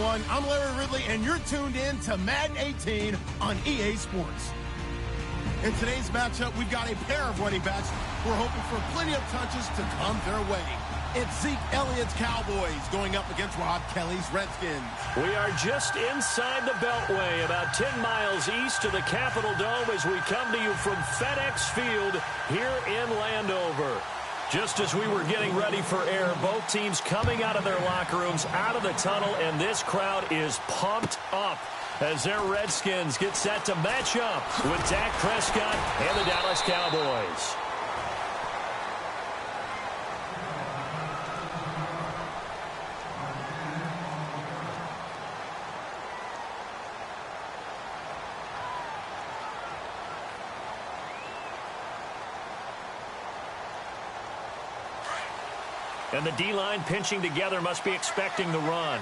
everyone. I'm Larry Ridley, and you're tuned in to Madden 18 on EA Sports. In today's matchup, we've got a pair of running backs who are hoping for plenty of touches to come their way. It's Zeke Elliott's Cowboys going up against Rob Kelly's Redskins. We are just inside the Beltway, about 10 miles east of the Capitol Dome as we come to you from FedEx Field here in Landover. Just as we were getting ready for air, both teams coming out of their locker rooms, out of the tunnel, and this crowd is pumped up as their Redskins get set to match up with Dak Prescott and the Dallas Cowboys. And the D-line pinching together must be expecting the run.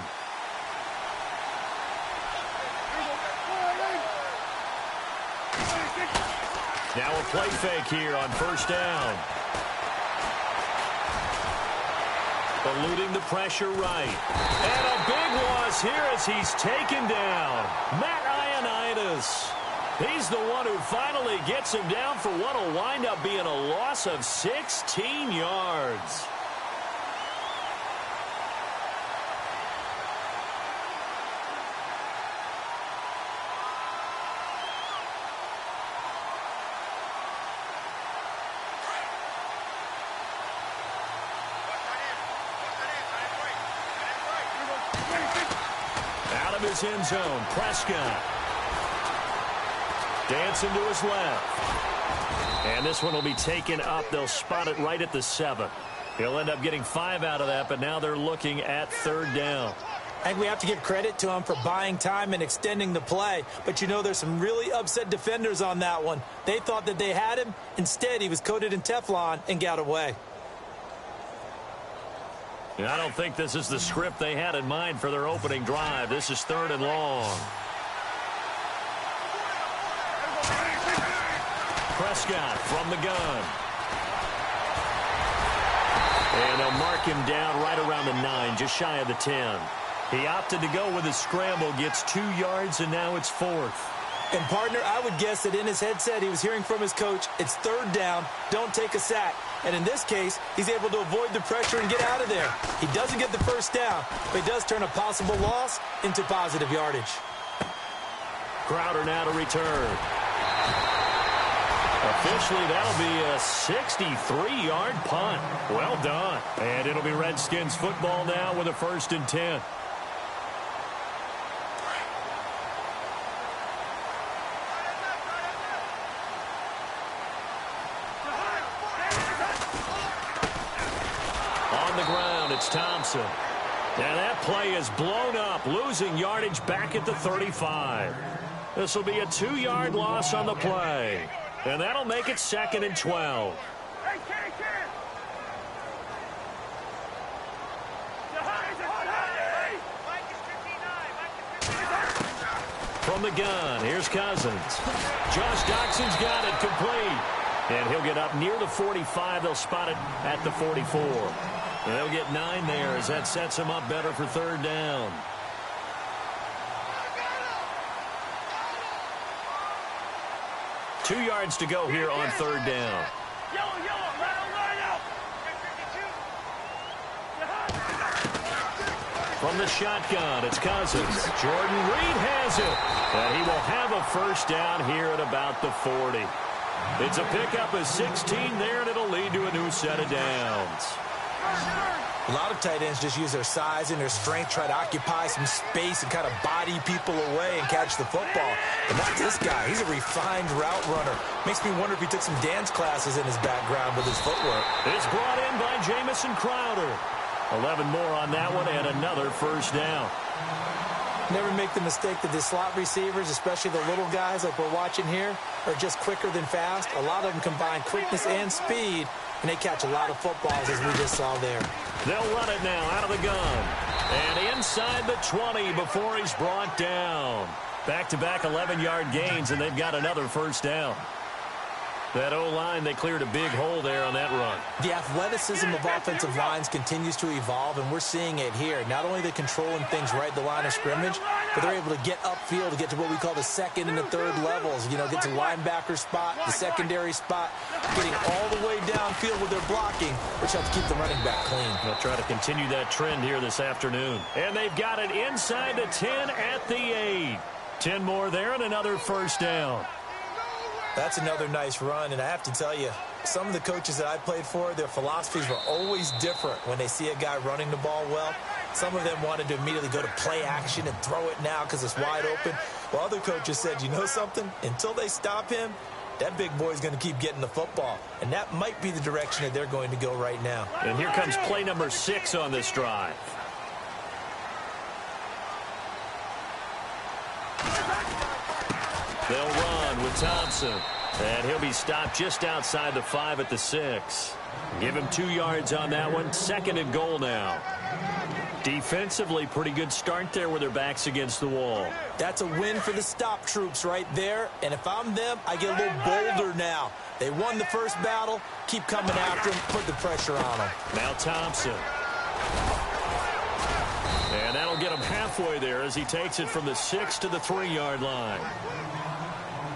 Now a play fake here on first down. Eluding the pressure right. And a big loss here as he's taken down. Matt Ioannidis. He's the one who finally gets him down for what will wind up being a loss of 16 yards. His end zone. Prescott dancing to his left. And this one will be taken up. They'll spot it right at the 7. He'll end up getting 5 out of that, but now they're looking at third down. I think we have to give credit to him for buying time and extending the play. But, you know, there's some really upset defenders on that one. They thought that they had him. Instead, he was coated in Teflon and got away. I don't think this is the script they had in mind for their opening drive. This is third and long. Prescott from the gun. And they'll mark him down right around the 9, just shy of the 10. He opted to go with a scramble, gets 2 yards, and now it's 4th. And, partner, I would guess that in his headset he was hearing from his coach, it's third down, don't take a sack. And in this case, he's able to avoid the pressure and get out of there. He doesn't get the first down, but he does turn a possible loss into positive yardage. Crowder now to return. Officially, that'll be a 63-yard punt. Well done. And it'll be Redskins football now with a 1st and 10. Thompson. And that play is blown up, losing yardage back at the 35. This will be a 2-yard loss on the play. And that'll make it 2nd and 12. From the gun, here's Cousins. Josh Doxson's got it complete. And he'll get up near the 45. They'll spot it at the 44. And they'll get 9 there as that sets them up better for third down. Two yards to go here on third down. From the shotgun, it's Cousins. Jordan Reed has it. And he will have a first down here at about the 40. It's a pickup of 16 there, and it'll lead to a new set of downs. A lot of tight ends just use their size and their strength, try to occupy some space and kind of body people away and catch the football. But not this guy. He's a refined route runner. Makes me wonder if he took some dance classes in his background with his footwork. It's brought in by Jamison Crowder. 11 more on that one and another first down. Never make the mistake that the slot receivers, especially the little guys like we're watching here, are just quicker than fast. A lot of them combine quickness and speed, and they catch a lot of footballs, as we just saw there. They'll run it now out of the gun. And inside the 20 before he's brought down. Back-to-back 11-yard gains, and they've got another first down. That O-line, they cleared a big hole there on that run. The athleticism of offensive lines continues to evolve, and we're seeing it here. Not only are they controlling things right at the line of scrimmage, but they're able to get upfield to get to what we call the second and the third levels. You know, get to linebacker spot, the secondary spot, getting all the way downfield with their blocking, which helps keep the running back clean. They'll try to continue that trend here this afternoon. And they've got it inside the 10 at the 8. 10 more there and another first down. That's another nice run, and I have to tell you, some of the coaches that I played for, their philosophies were always different when they see a guy running the ball well. Some of them wanted to immediately go to play action and throw it now because it's wide open. While other coaches said, you know something? Until they stop him, that big boy's going to keep getting the football. And that might be the direction that they're going to go right now. And here comes play number 6 on this drive. They'll run with Thompson. And he'll be stopped just outside the 5 at the 6. Give him 2 yards on that one. 2nd and goal now. Defensively, pretty good start there with their backs against the wall. That's a win for the stop troops right there. And if I'm them, I get a little bolder now. They won the first battle. Keep coming after them. Put the pressure on them. Now Thompson. And that'll get him halfway there as he takes it from the 6 to the 3-yard line.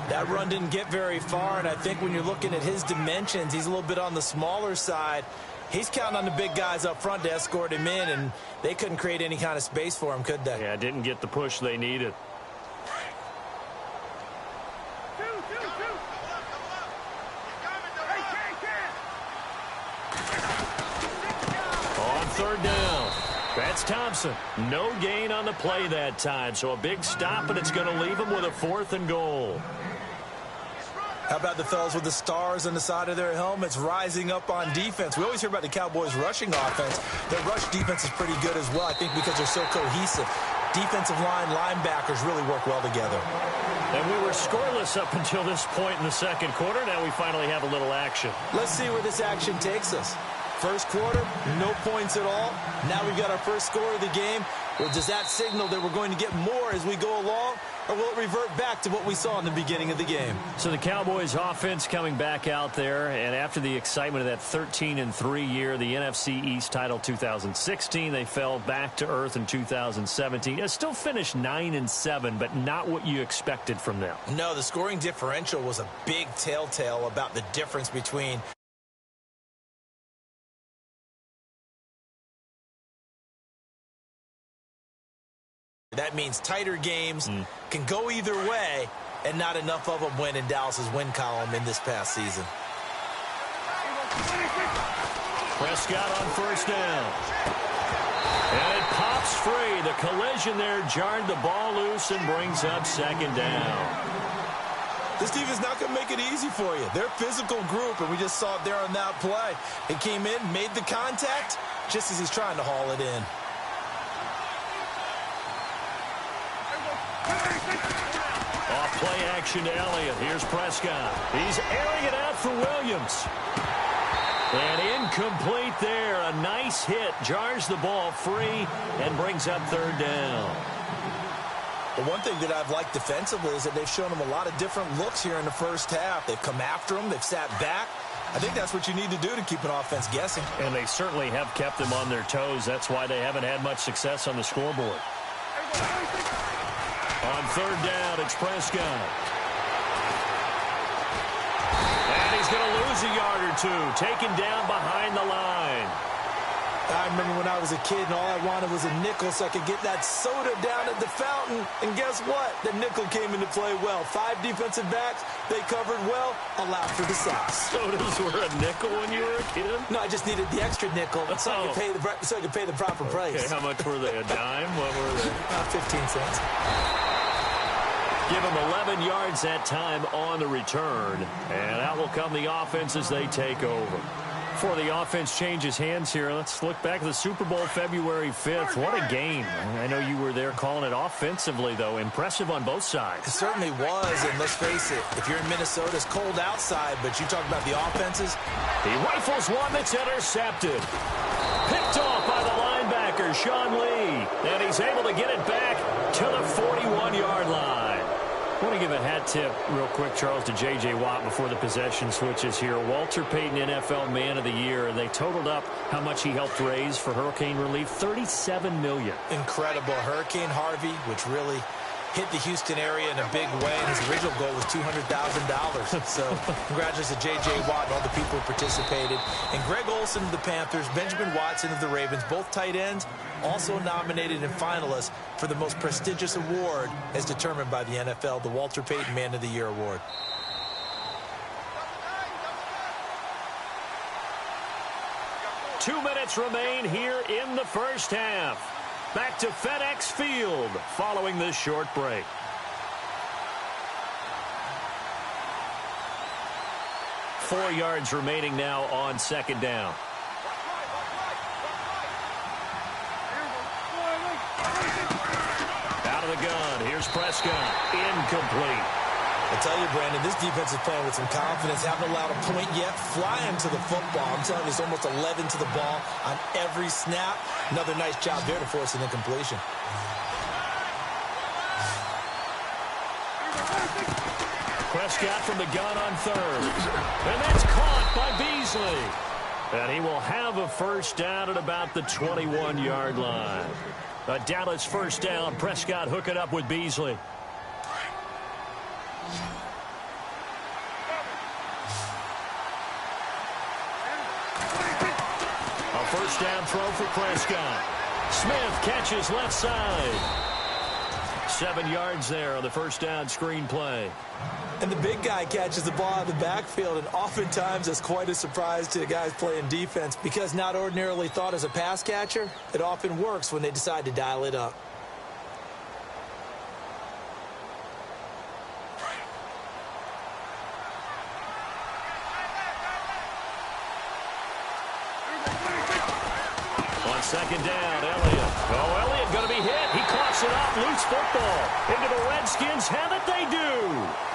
That run didn't get very far, and I think when you're looking at his dimensions, he's a little bit on the smaller side. He's counting on the big guys up front to escort him in, and they couldn't create any kind of space for him, could they? Yeah, didn't get the push they needed. On 3rd down. That's Thompson. No gain on the play that time, so a big stop, and it's going to leave him with a 4th and goal. How about the fellas with the stars on the side of their helmets rising up on defense? We always hear about the Cowboys' rushing offense. Their rush defense is pretty good as well, I think, because they're so cohesive. Defensive line, linebackers really work well together. And we were scoreless up until this point in the 2nd quarter. Now we finally have a little action. Let's see where this action takes us. First quarter, no points at all. Now we've got our first score of the game. Well, does that signal that we're going to get more as we go along, or will it revert back to what we saw in the beginning of the game? So the Cowboys offense coming back out there, and after the excitement of that 13-3 year, the NFC East title 2016, they fell back to earth in 2017. It still finished 9-7, but not what you expected from them. No, the scoring differential was a big telltale about the difference between that means tighter games can go either way, and not enough of them went in Dallas's win column in this past season. Prescott on 1st down. And it pops free. The collision there jarred the ball loose and brings up 2nd down. This defense is not going to make it easy for you. They're a physical group, and we just saw it there on that play. It came in, made the contact, just as he's trying to haul it in. Off play action to Elliott. Here's Prescott. He's airing it out for Williams. And incomplete there. A nice hit. Jars the ball free and brings up 3rd down. Well, one thing that I've liked defensively is that they've shown them a lot of different looks here in the first half. They've come after them. They've sat back. I think that's what you need to do to keep an offense guessing. And they certainly have kept them on their toes. That's why they haven't had much success on the scoreboard. On 3rd down, it's Prescott. And he's going to lose a yard or 2. Taken down behind the line. I remember when I was a kid and all I wanted was a nickel so I could get that soda down at the fountain. And guess what? The nickel came into play well. 5 defensive backs. They covered well. Allowed for the sauce. Sodas were a nickel when you were a kid? No, I just needed the extra nickel so I could pay the proper price. Okay, how much were they? A dime? What were they? 15 cents. Give them 11 yards that time on the return. And out will come the offense as they take over. Before the offense changes hands here, let's look back at the Super Bowl February 5th. What a game. I know you were there calling it offensively, though. Impressive on both sides. It certainly was, and let's face it, if you're in Minnesota, it's cold outside, but you talk about the offenses. He rifles one that's intercepted. Picked off by the linebacker, Sean Lee. And he's able to get it back to the 41-yard line. I want to give a hat tip real quick, Charles, to J.J. Watt before the possession switches here. Walter Payton, NFL Man of the Year, and they totaled up how much he helped raise for hurricane relief, $37 million. Incredible. Hurricane Harvey, which really hit the Houston area in a big way, and his original goal was $200,000. So congratulations to J.J. Watt and all the people who participated. And Greg Olsen of the Panthers, Benjamin Watson of the Ravens, both tight ends, also nominated and finalists for the most prestigious award as determined by the NFL, the Walter Payton Man of the Year Award. Two minutes remain here in the first half. Back to FedEx Field following this short break. Four yards remaining now on second down. Out of the gun. Here's Prescott. Incomplete. I tell you, Brandon, this defense is playing with some confidence. Haven't allowed a point yet. Flying to the football. I'm telling you, it's almost 11 to the ball on every snap. Another nice job there to force an incompletion. Prescott from the gun on third. And that's caught by Beasley. And he will have a first down at about the 21-yard line. A Dallas first down. Prescott hooking up with Beasley. First down throw for Prescott. Smith catches left side. 7 yards there on the first down screen play. And the big guy catches the ball out of the backfield, and oftentimes it's quite a surprise to the guys playing defense because not ordinarily thought as a pass catcher, it often works when they decide to dial it up. Second down, Elliott. Oh, Elliott going to be hit. He coughs it off. Loose football. Into the Redskins. Have it they do.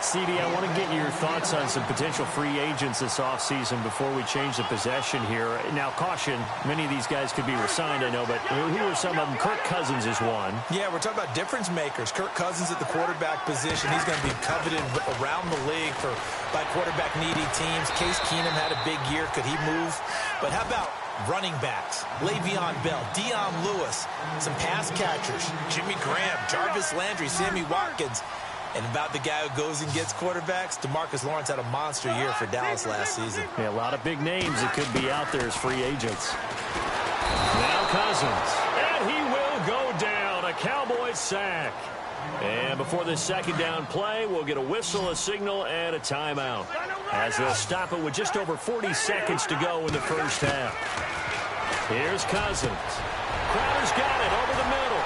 CD, I want to get your thoughts on some potential free agents this offseason before we change the possession here. Now, caution, many of these guys could be resigned, I know, but who are some of them? Kirk Cousins is one. Yeah, we're talking about difference makers. Kirk Cousins at the quarterback position. He's going to be coveted around the league by quarterback-needy teams. Case Keenum had a big year. Could he move? But how about running backs? Le'Veon Bell, Dion Lewis, some pass catchers, Jimmy Graham, Jarvis Landry, Sammy Watkins. And about the guy who goes and gets quarterbacks, DeMarcus Lawrence had a monster year for Dallas last season. Yeah, a lot of big names that could be out there as free agents. Now Cousins. And he will go down. A Cowboys sack. And before this second down play, we'll get a whistle, a signal, and a timeout, as they'll stop it with just over 40 seconds to go in the first half. Here's Cousins. Crowder's got it over the middle.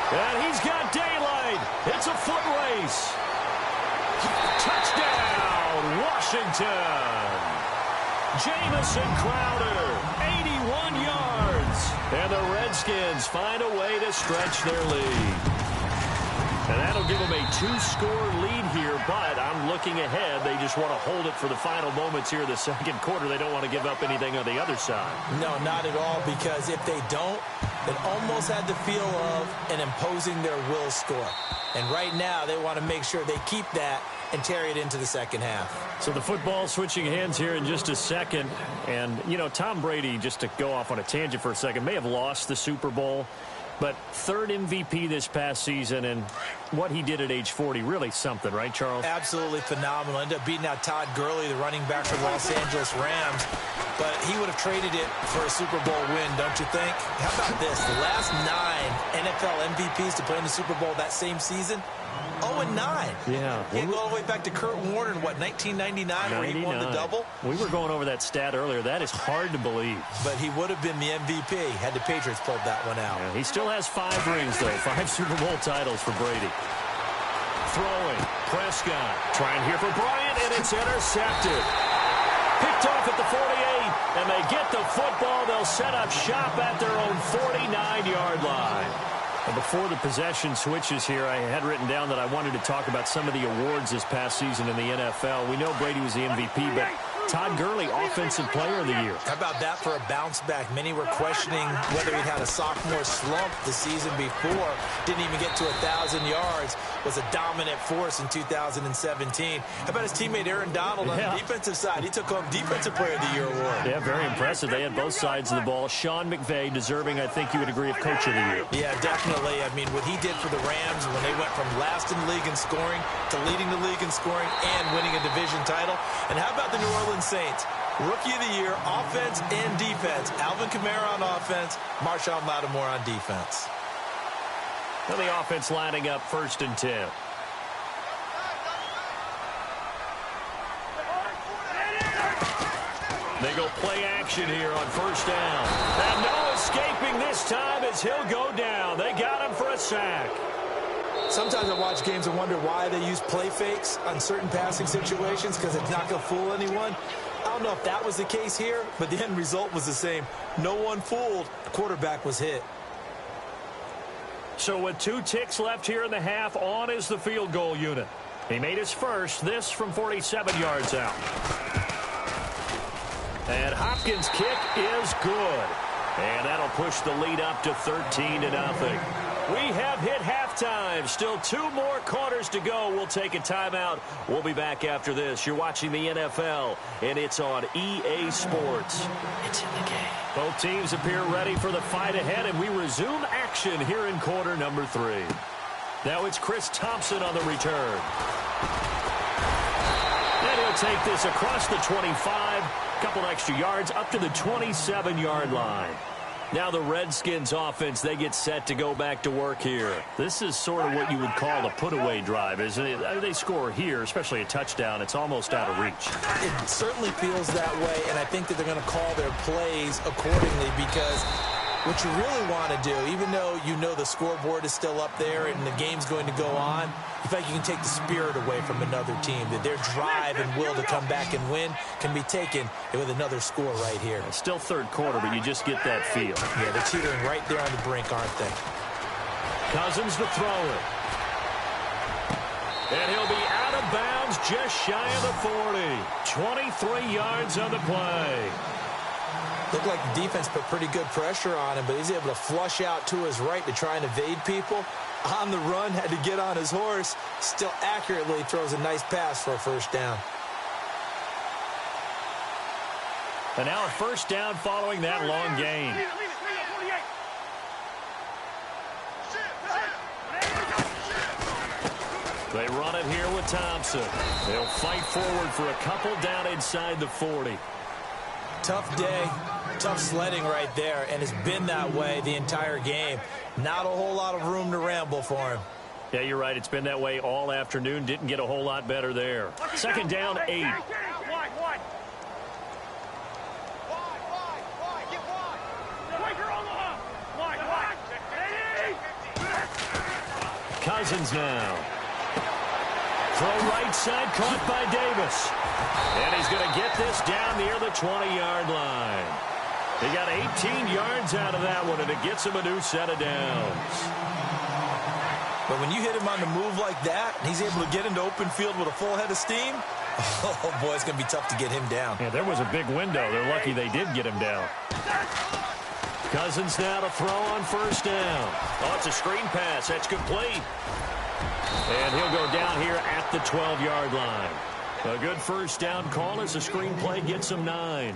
And he's got daylight. It's a foot race. Touchdown, Washington. Jamison Crowder, 81 yards. And the Redskins find a way to stretch their lead. And that'll give them a 2-score lead here, but I'm looking ahead. They just want to hold it for the final moments here in the second quarter. They don't want to give up anything on the other side. No, not at all, because if they don't, it almost had the feel of an imposing their will score. And right now, they want to make sure they keep that and carry it into the second half. So the football switching hands here in just a second. And, you know, Tom Brady, just to go off on a tangent for a second, may have lost the Super Bowl. But third MVP this past season, and what he did at age 40, really something, right, Charles? Absolutely phenomenal. Ended up beating out Todd Gurley, the running back for the Los Angeles Rams. But he would have traded it for a Super Bowl win, don't you think? How about this? The last 9 NFL MVPs to play in the Super Bowl that same season, 0-9. Yeah. He go all the way back to Kurt Warner in, what, 1999, where he won the double? We were going over that stat earlier. That is hard to believe. But he would have been the MVP had the Patriots pulled that one out. Yeah, he still has 5 rings, though. 5 Super Bowl titles for Brady. Throwing. Prescott. Trying here for Bryant, and it's intercepted. Picked off at the 48, and they get the football. They'll set up shop at their own 49-yard line. And before the possession switches here, I had written down that I wanted to talk about some of the awards this past season in the NFL. We know Brady was the MVP, but Todd Gurley, Offensive Player of the Year. How about that for a bounce back? Many were questioning whether he'd had a sophomore slump the season before. Didn't even get to 1,000 yards. Was a dominant force in 2017. How about his teammate Aaron Donald on the defensive side? He took home Defensive Player of the Year award. Yeah, very impressive. They had both sides of the ball. Sean McVay deserving, I think you would agree, of Coach of the Year. Yeah, definitely. I mean, what he did for the Rams when they went from last in the league in scoring to leading the league in scoring and winning a division title. And how about the New Orleans Saints? Rookie of the Year, offense and defense. Alvin Kamara on offense, Marshawn Lattimore on defense. Well, the offense lining up 1st and 10. They go play action here on 1st down. And no escaping this time as he'll go down. They got him for a sack. Sometimes I watch games and wonder why they use play fakes on certain passing situations because it's not going to fool anyone. I don't know if that was the case here, but the end result was the same. No one fooled. The quarterback was hit. So with 2 ticks left here in the half, on is the field goal unit. He made his first, this from 47 yards out. And Hopkins' kick is good. And that'll push the lead up to 13-0. We have hit halftime. Still 2 more quarters to go. We'll take a timeout. We'll be back after this. You're watching the NFL, and it's on EA Sports. It's in the game. Both teams appear ready for the fight ahead, and we resume action here in quarter number 3. Now it's Chris Thompson on the return. And he'll take this across the 25. Couple extra yards up to the 27-yard line. Now the Redskins offense, they get set to go back to work here. This is sort of what you would call a put-away drive, isn't it? They score here, especially a touchdown. It's almost out of reach. It certainly feels that way, and I think that they're going to call their plays accordingly because what you really want to do, even though you know the scoreboard is still up there and the game's going to go on, you feel like you can take the spirit away from another team, that their drive and will to come back and win can be taken with another score right here. It's still 3rd quarter, but you just get that feel. Yeah, they're teetering right there on the brink, aren't they? Cousins to throw it. And he'll be out of bounds just shy of the 40. 23 yards on the play. Looked like the defense put pretty good pressure on him, but he's able to flush out to his right to try and evade people. On the run, had to get on his horse. Still accurately throws a nice pass for a 1st down. And now a 1st down following that long gain. They run it here with Thompson. They'll fight forward for a couple down inside the 40. Tough day, tough sledding right there, and it's been that way the entire game. Not a whole lot of room to ramble for him. Yeah, you're right. It's been that way all afternoon. Didn't get a whole lot better there. 2nd down, 8. Cousins now. Throw right side, caught by Davis. And he's going to get this down near the 20-yard line. He got 18 yards out of that one, and it gets him a new set of downs. But when you hit him on the move like that, and he's able to get into open field with a full head of steam, oh, boy, it's going to be tough to get him down. Yeah, there was a big window. They're lucky they did get him down. Cousins now to throw on 1st down. Oh, it's a screen pass. That's complete. And he'll go down here at the 12-yard line. A good 1st down call as the screen play gets him 9.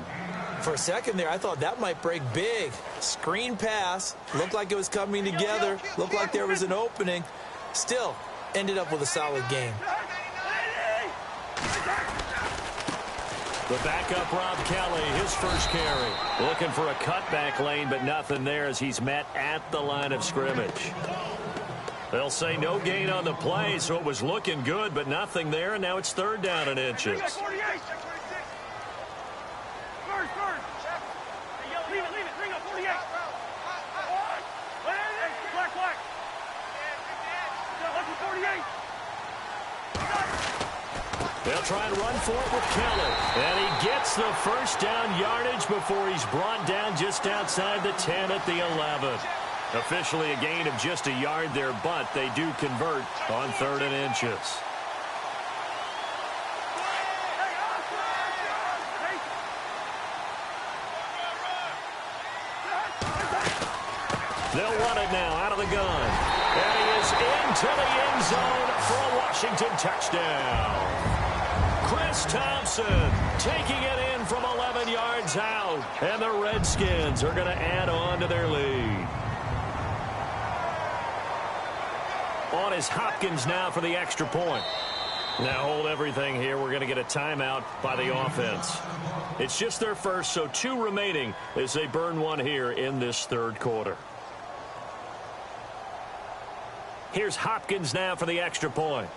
For a second there, I thought that might break big. Screen pass. Looked like it was coming together. Looked like there was an opening. Still, ended up with a solid game. The backup, Rob Kelly, his first carry. Looking for a cutback lane, but nothing there as he's met at the line of scrimmage. They'll say no gain on the play, so it was looking good, but nothing there, and now it's 3rd down and inches. They'll try and run for it with Kelly. And he gets the 1st down yardage before he's brought down just outside the 10 at the 11. Officially a gain of just a yard there, but they do convert on 3rd and inches. They'll run it now out of the gun. And he is into the end zone for a Washington touchdown. Chris Thompson taking it in from 11 yards out. And the Redskins are going to add on to their lead. On is Hopkins now for the extra point. Now hold everything here. We're going to get a timeout by the offense. It's just their first, so 2 remaining as they burn one here in this third quarter. Here's Hopkins now for the extra point.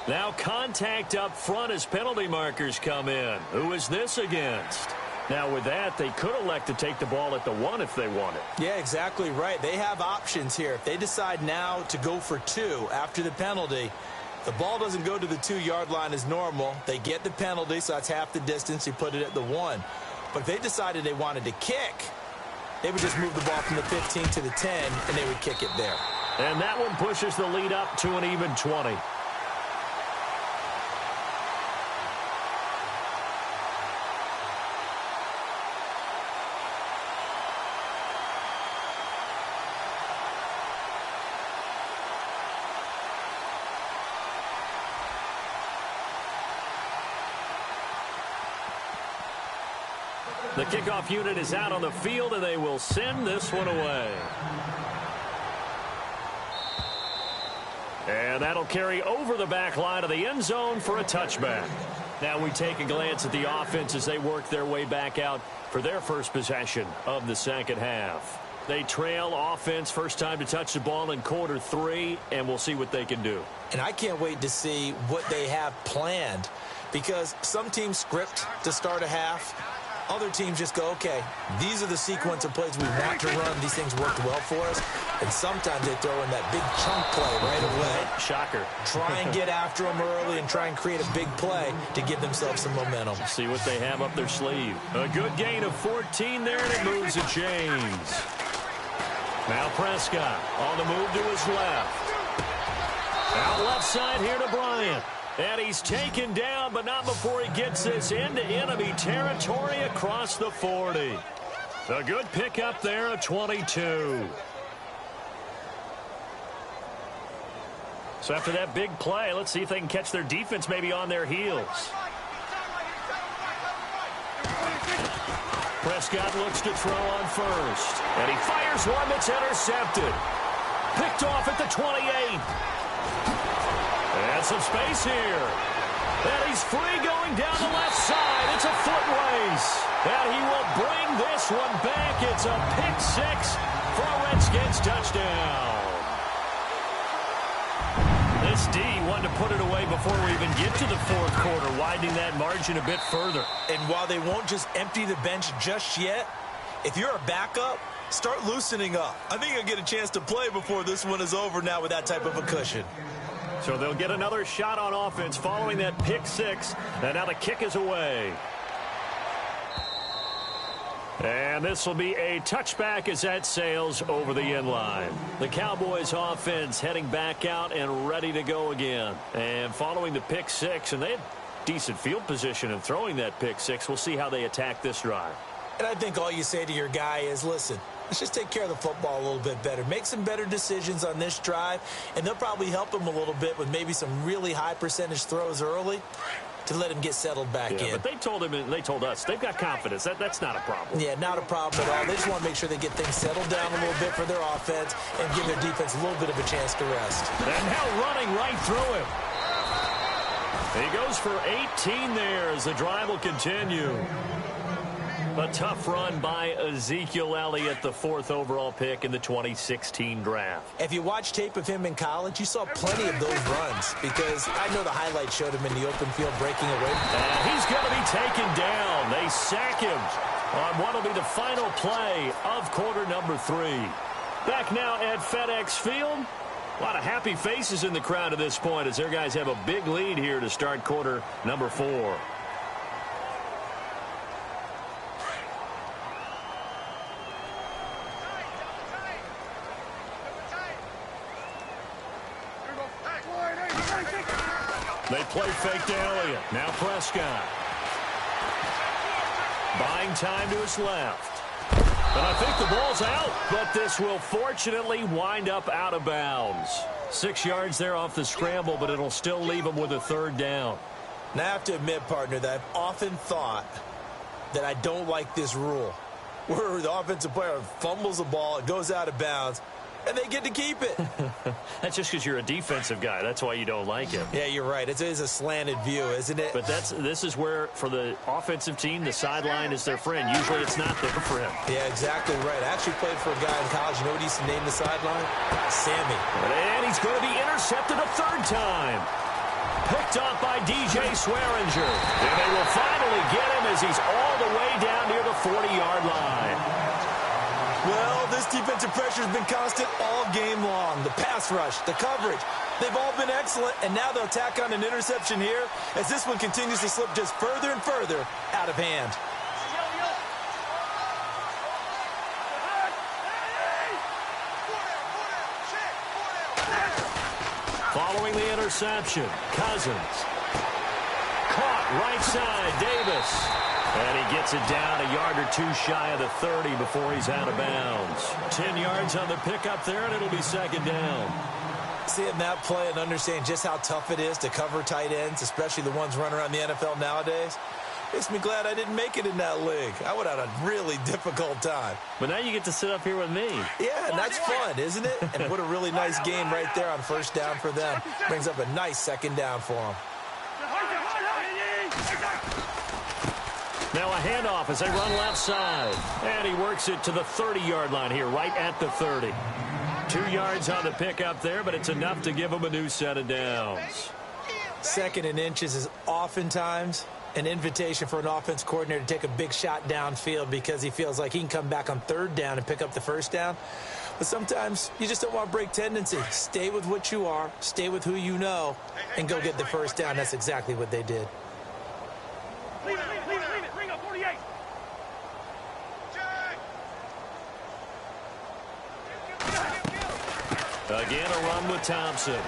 Now contact up front as penalty markers come in. Who is this against? Now with that, they could elect to take the ball at the 1 if they wanted. Yeah, exactly right. They have options here. If they decide now to go for 2 after the penalty, the ball doesn't go to the 2-yard line as normal. They get the penalty, so that's half the distance. You put it at the 1. But if they decided they wanted to kick, they would just move the ball from the 15 to the 10, and they would kick it there. And that one pushes the lead up to an even 20. The kickoff unit is out on the field, and they will send this one away. And that'll carry over the back line of the end zone for a touchback. Now we take a glance at the offense as they work their way back out for their first possession of the second half. They trail offense, first time to touch the ball in quarter 3, and we'll see what they can do. And I can't wait to see what they have planned, because some teams script to start a half. Other teams just go, okay, these are the sequence of plays we want to run. These things worked well for us. And sometimes they throw in that big chunk play right away. Shocker. Try and get after them early and try and create a big play to give themselves some momentum. See what they have up their sleeve. A good gain of 14 there, and it moves the chains. Now Prescott on the move to his left. Out left side here to Bryant. And he's taken down, but not before he gets this into enemy territory across the 40. A good pickup there of 22. So after that big play, let's see if they can catch their defense maybe on their heels. Prescott looks to throw on first. And he fires one that's intercepted. Picked off at the 28. And some space here. And he's free going down the left side. It's a foot race. And he will bring this one back. It's a pick-6 for a Redskins touchdown. This D wanted to put it away before we even get to the fourth quarter, widening that margin a bit further. And while they won't just empty the bench just yet, if you're a backup, start loosening up. I think you'll get a chance to play before this one is over now with that type of a cushion. So they'll get another shot on offense following that pick-6. And now the kick is away. And this will be a touchback as that sails over the end line. The Cowboys offense heading back out and ready to go again. And following the pick-6, and they had decent field position in throwing that pick-6. We'll see how they attack this drive. And I think all you say to your guy is, listen, let's just take care of the football a little bit better. Make some better decisions on this drive, and they'll probably help him a little bit with maybe some really high percentage throws early to let him get settled back in. But they told him, and they told us, they've got confidence. That's not a problem. Yeah, not a problem at all. They just want to make sure they get things settled down a little bit for their offense and give their defense a little bit of a chance to rest. And now running right through him. He goes for 18 there as the drive will continue. A tough run by Ezekiel Elliott, the 4th overall pick in the 2016 draft. If you watch tape of him in college, you saw plenty of those runs because I know the highlights showed him in the open field breaking away. And he's going to be taken down. They sack him on what will be the final play of quarter number 3. Back now at FedEx Field. A lot of happy faces in the crowd at this point as their guys have a big lead here to start quarter number 4. They play fake to Elliott. Now Prescott. Buying time to his left. And I think the ball's out, but this will fortunately wind up out of bounds. 6 yards there off the scramble, but it'll still leave them with a third down. Now, I have to admit, partner, that I've often thought that I don't like this rule, where the offensive player fumbles the ball, it goes out of bounds, and they get to keep it. That's just because you're a defensive guy. That's why you don't like it. Yeah, you're right. It is a slanted view, isn't it? But this is where, for the offensive team, the sideline is their friend. Usually it's not there for him. Yeah, exactly right. I actually played for a guy in college. You know what he used to name the sideline? Sammy. And he's going to be intercepted a third time. Picked off by DJ Swearinger. And they will finally get him as he's all the way down near the 40-yard line. Well, this defensive pressure has been constant all game long. The pass rush, the coverage, they've all been excellent, and now they'll tack on an interception here as this one continues to slip just further and further out of hand. Following the interception, Cousins. Caught right side, Davis. And he gets it down a yard or two shy of the 30 before he's out of bounds. 10 yards on the pickup there, and it'll be second down. Seeing that play and understanding just how tough it is to cover tight ends, especially the ones running around the NFL nowadays, makes me glad I didn't make it in that league. I would have had a really difficult time. But now you get to sit up here with me. Yeah, and that's fun, isn't it? And what a really nice game right there on first down for them. Brings up a nice second down for them. Now a handoff as they run left side. And he works it to the 30-yard line here, right at the 30. 2 yards on the pickup there, but it's enough to give him a new set of downs. Second and inches is oftentimes an invitation for an offense coordinator to take a big shot downfield because he feels like he can come back on third down and pick up the first down. But sometimes you just don't want to break tendency. Stay with what you are, stay with who you know, and go get the first down. That's exactly what they did. Leave it. Bring up 48. Again, a run with Thompson.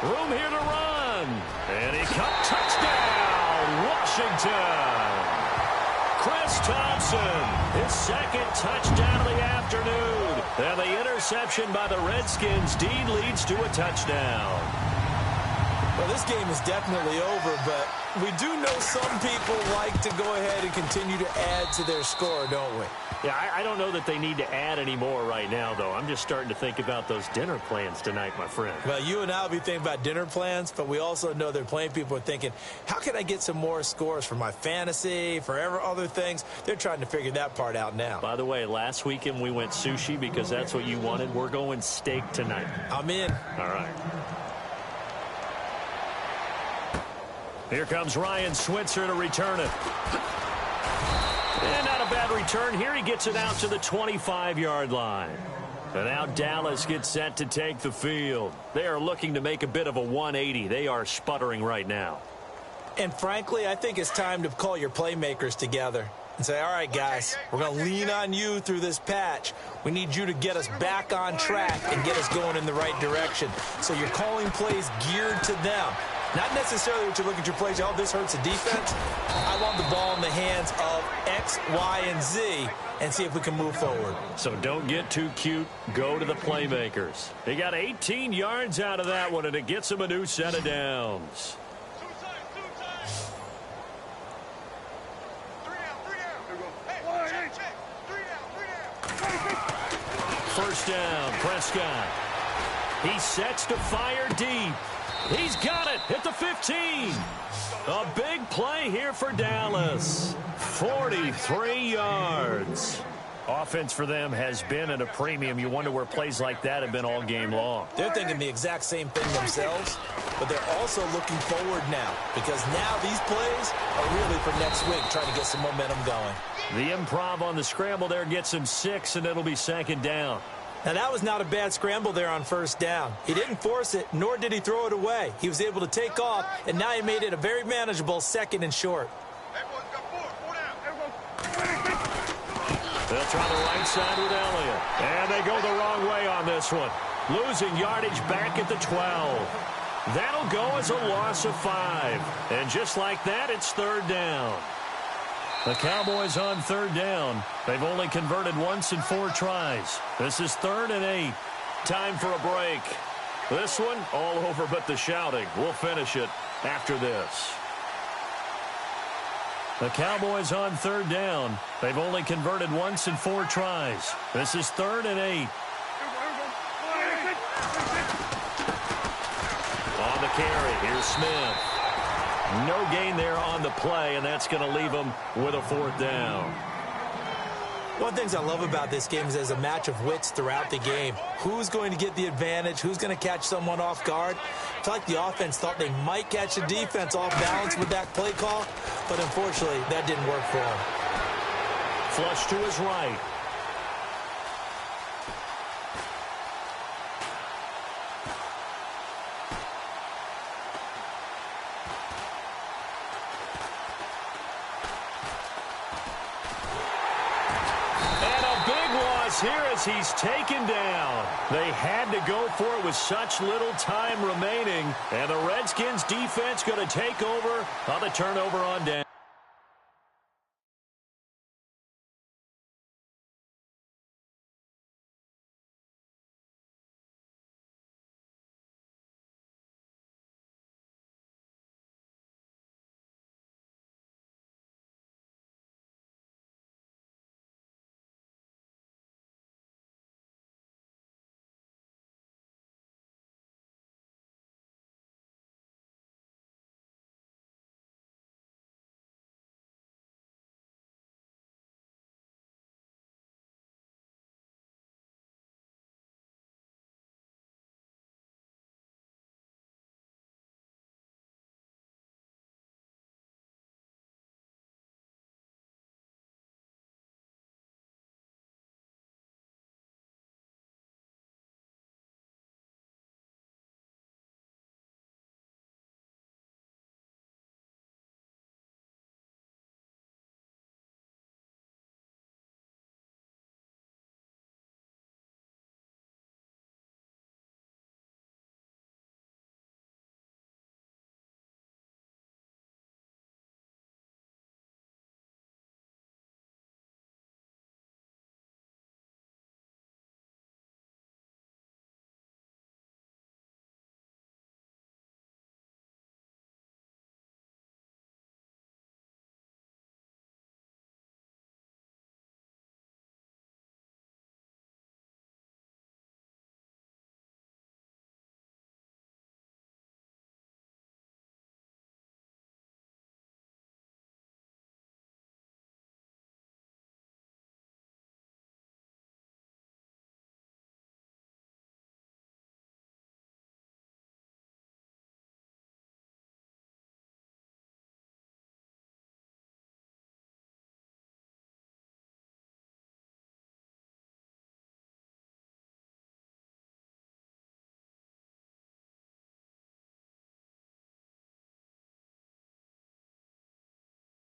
Room here to run. And he cut. Touchdown, Washington. Chris Thompson, his second touchdown of the afternoon. And the interception by the Redskins. Dean leads to a touchdown. Well, this game is definitely over, but we do know some people like to go ahead and continue to add to their score, don't we? Yeah, I don't know that they need to add any more right now, though. I'm just starting to think about those dinner plans tonight, my friend. Well, you and I will be thinking about dinner plans, but we also know there are plenty of people are thinking, how can I get some more scores for my fantasy, for other things? They're trying to figure that part out now. By the way, last weekend we went sushi because that's what you wanted. We're going steak tonight. I'm in. All right. Here comes Ryan Switzer to return it. And not a bad return here. He gets it out to the 25-yard line. And now Dallas gets set to take the field. They are looking to make a bit of a 180. They are sputtering right now. And frankly, I think it's time to call your playmakers together and say, all right, guys, we're going to lean on you through this patch. We need you to get us back on track and get us going in the right direction. So you're calling plays geared to them. Not necessarily what you look at your plays, oh, this hurts the defense. I want the ball in the hands of X, Y, and Z and see if we can move forward. So don't get too cute. Go to the playmakers. They got 18 yards out of that one, and it gets them a new set of downs. First down, Prescott. He sets to fire deep. He's got it at the 15. A big play here for Dallas. 43 yards. Offense for them has been at a premium. You wonder where plays like that have been all game long. They're thinking the exact same thing themselves, but they're also looking forward now because now these plays are really for next week, trying to get some momentum going. The improv on the scramble there gets him 6, and it'll be second down. Now, that was not a bad scramble there on first down. He didn't force it, nor did he throw it away. He was able to take off, and now he made it a very manageable second and short. They'll try the right side with Elliott. And they go the wrong way on this one. Losing yardage back at the 12. That'll go as a loss of 5. And just like that, it's third down. The Cowboys on third down. They've only converted once in 4 tries. This is 3rd and 8. Time for a break. This one, all over but the shouting. We'll finish it after this. The Cowboys on third down. They've only converted once in 4 tries. This is 3rd and 8. On the carry, here's Smith. No gain there on the play, and that's going to leave them with a 4th down. One of the things I love about this game is there's a match of wits throughout the game. Who's going to get the advantage? Who's going to catch someone off guard? I feel like the offense thought they might catch the defense off balance with that play call, but unfortunately, that didn't work for them. Flush to his right. Here as he's taken down. They had to go for it with such little time remaining. And the Redskins defense going to take over on the turnover on down.